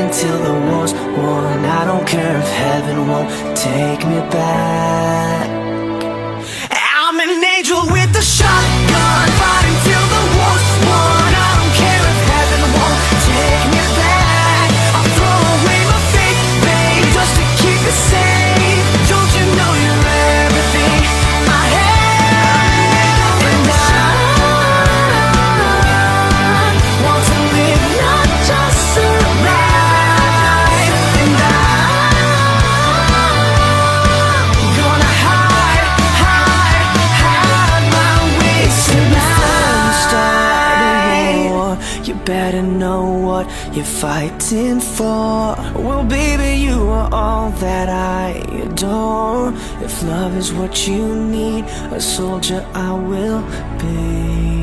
until the war's won. I don't care if heaven won't take me back. I'm an angel with a shotgun, fighting till the war's won. I don't care if heaven won't take me back. I'll throw away my faith, babe, just to keep it safe. Don't you know you're everything I have? And I want to live, not just survive. And I'm gonna hide my ways tonight. Start a war, you better know what you're fighting for. Well, baby, you are all that I adore. If love is what you need, a soldier I will be.